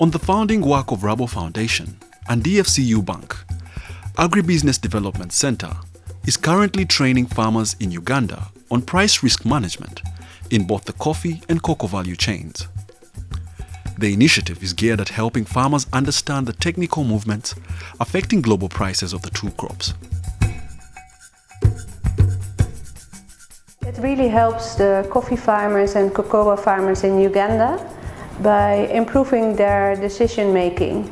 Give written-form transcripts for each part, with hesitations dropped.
On the founding work of Rabo Foundation and DFCU Bank, Agribusiness Development Centre is currently training farmers in Uganda on price risk management in both the coffee and cocoa value chains. The initiative is geared at helping farmers understand the technical movements affecting global prices of the two crops. It really helps the coffee farmers and cocoa farmers in Uganda by improving their decision making.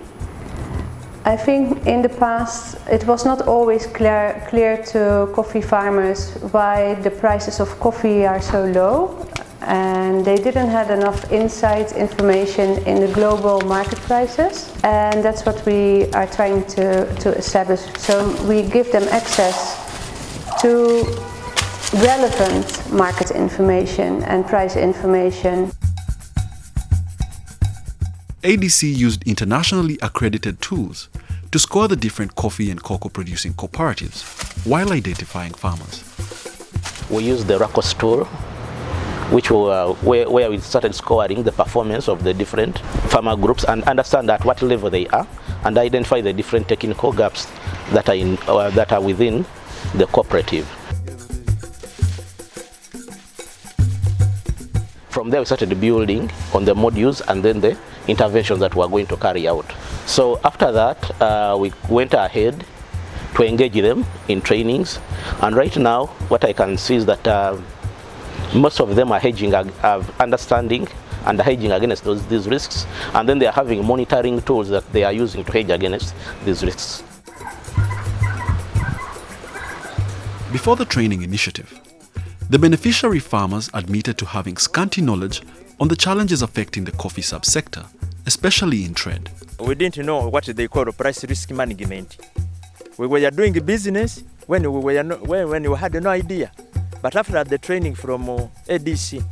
I think in the past it was not always clear to coffee farmers why the prices of coffee are so low, and they didn't have enough insight information in the global market prices, and that's what we are trying to establish. So we give them access to relevant market information and price information. ADC used internationally accredited tools to score the different coffee and cocoa producing cooperatives while identifying farmers. We used the RACOS tool, which where we started scoring the performance of the different farmer groups and understand at what level they are and identify the different technical gaps that are within the cooperative. From there we started building on the modules and then the interventions that we are going to carry out. So after that we went ahead to engage them in trainings, and right now what I can see is that most of them are hedging, understanding and hedging against these risks, and then they are having monitoring tools that they are using to hedge against these risks. Before the training initiative, the beneficiary farmers admitted to having scanty knowledge on the challenges affecting the coffee subsector, especially in trade. We didn't know what they call price risk management. We were doing business when we had no idea. But after the training from ADC,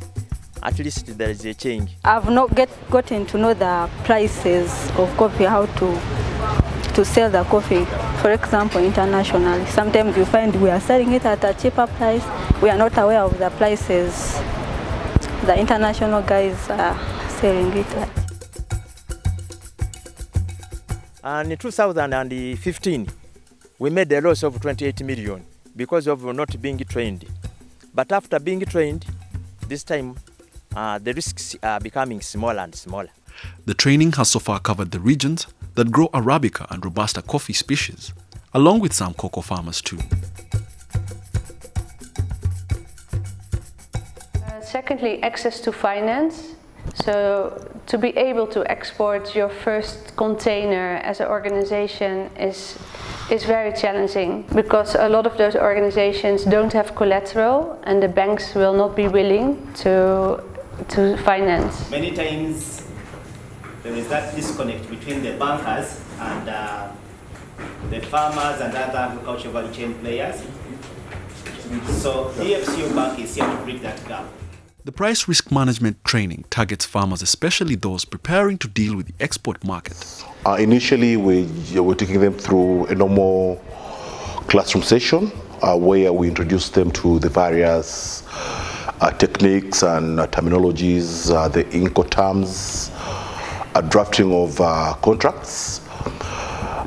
at least there is a change. I've not gotten to know the prices of coffee, how to sell the coffee. For example, internationally, sometimes you find we are selling it at a cheaper price. We are not aware of the prices the international guys are selling it at. And in 2015, we made a loss of 28 million because of not being trained. But after being trained, this time the risks are becoming smaller and smaller. The training has so far covered the regions that grow Arabica and Robusta coffee species, along with some cocoa farmers too. Secondly, access to finance. So to be able to export your first container as an organization is very challenging, because a lot of those organizations don't have collateral and the banks will not be willing to finance. Many times there is that disconnect between the bankers and the farmers and other agricultural value chain players. So DFCU Bank is here to bridge that gap. The price risk management training targets farmers, especially those preparing to deal with the export market. Initially, we were taking them through a normal classroom session where we introduced them to the various techniques and terminologies, the Incoterms, drafting of contracts.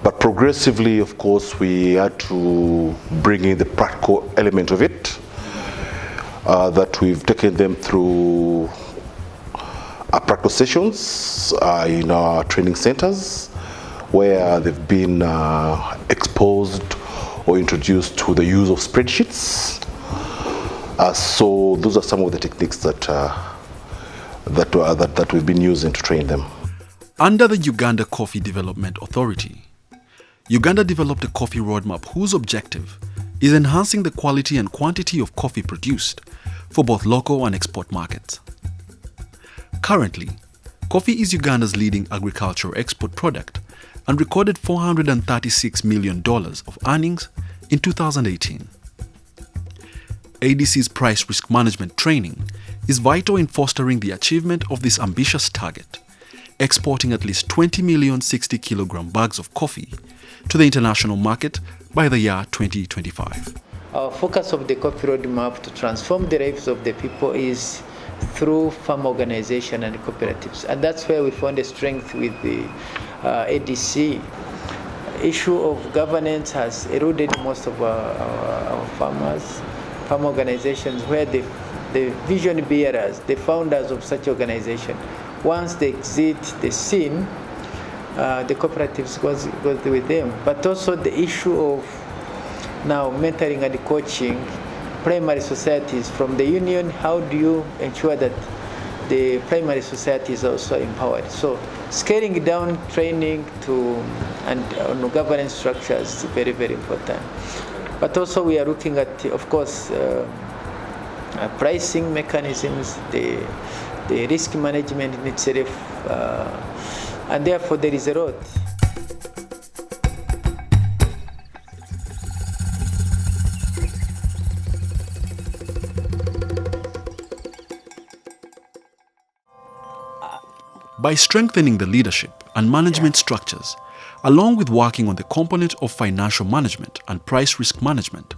But progressively, of course, we had to bring in the practical element of it. That we've taken them through practical sessions in our training centers, where they've been exposed or introduced to the use of spreadsheets. So those are some of the techniques that we've been using to train them. Under the Uganda Coffee Development Authority, Uganda developed a coffee roadmap whose objective is enhancing the quality and quantity of coffee produced for both local and export markets. Currently, coffee is Uganda's leading agricultural export product and recorded $436 million of earnings in 2018. ADC's price risk management training is vital in fostering the achievement of this ambitious target, exporting at least 20 million 60-kilogram bags of coffee to the international market by the year 2025. Our focus of the coffee roadmap to transform the lives of the people is through farm organization and cooperatives. And that's where we found a strength with the ADC. Issue of governance has eroded most of our farm organizations, where the vision bearers, the founders of such organization, once they exit the scene, the cooperatives goes with them. But also the issue of now mentoring and coaching primary societies from the union. How do you ensure that the primary society is also empowered? So scaling down training and governance structures is very, very important. But also we are looking at, of course, pricing mechanisms, the risk management in itself, and therefore there is a road. By strengthening the leadership and management structures, along with working on the component of financial management and price risk management,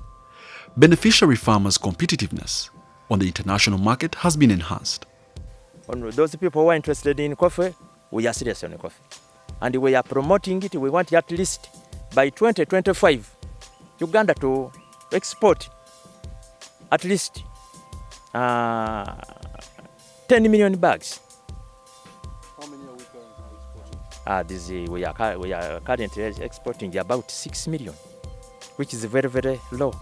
beneficiary farmers' competitiveness on the international market has been enhanced. On those people who are interested in coffee, we are serious on coffee. And we are promoting it. We want at least by 2025, Uganda to export at least 10 million bags. How many are we currently exporting? We are currently exporting about 6 million, which is very, very low.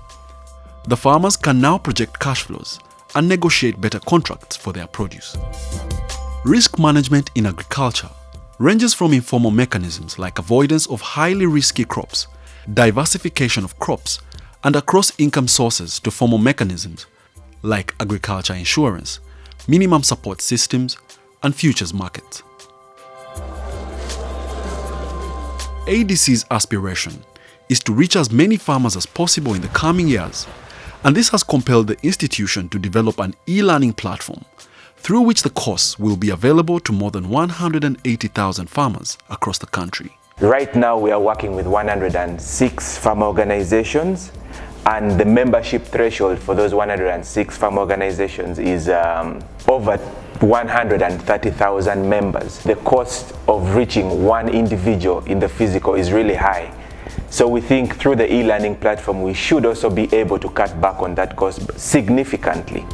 The farmers can now project cash flows and negotiate better contracts for their produce. Risk management in agriculture ranges from informal mechanisms like avoidance of highly risky crops, diversification of crops, and across income sources to formal mechanisms like agriculture insurance, minimum support systems, and futures markets. ADC's aspiration is to reach as many farmers as possible in the coming years, and this has compelled the institution to develop an e-learning platform through which the course will be available to more than 180,000 farmers across the country. Right now we are working with 106 farm organizations, and the membership threshold for those 106 farm organizations is over 130,000 members. The cost of reaching one individual in the physical is really high. So we think through the e-learning platform we should also be able to cut back on that cost significantly.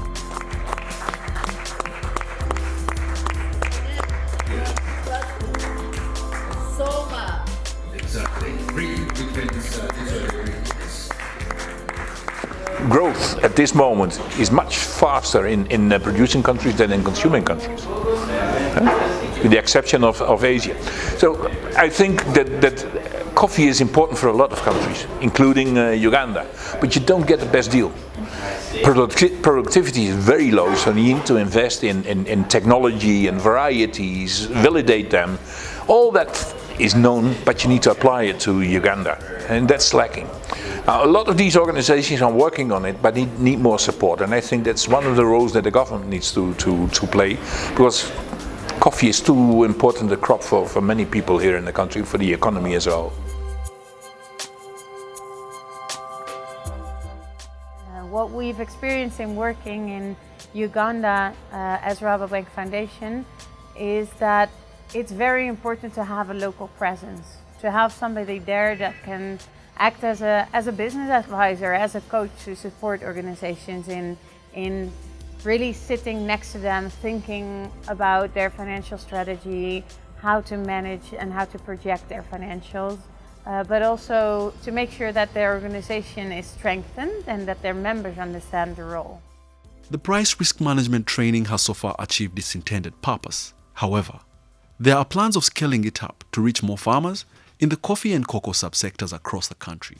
Growth at this moment is much faster in producing countries than in consuming countries, with the exception of Asia. So I think that coffee is important for a lot of countries, including Uganda, but you don't get the best deal. Productivity is very low, so you need to invest in technology and varieties, validate them. All that is known, but you need to apply it to Uganda, and that's lacking. Now, a lot of these organizations are working on it, but need more support, and I think that's one of the roles that the government needs to play, because coffee is too important a crop for many people here in the country, for the economy as well. What we've experienced in working in Uganda as Rabobank Foundation is that it's very important to have a local presence, to have somebody there that can act as a business advisor, as a coach to support organizations in really sitting next to them, thinking about their financial strategy, how to manage and how to project their financials, but also to make sure that their organization is strengthened and that their members understand the role. The price risk management training has so far achieved its intended purpose. However, there are plans of scaling it up to reach more farmers in the coffee and cocoa subsectors across the country.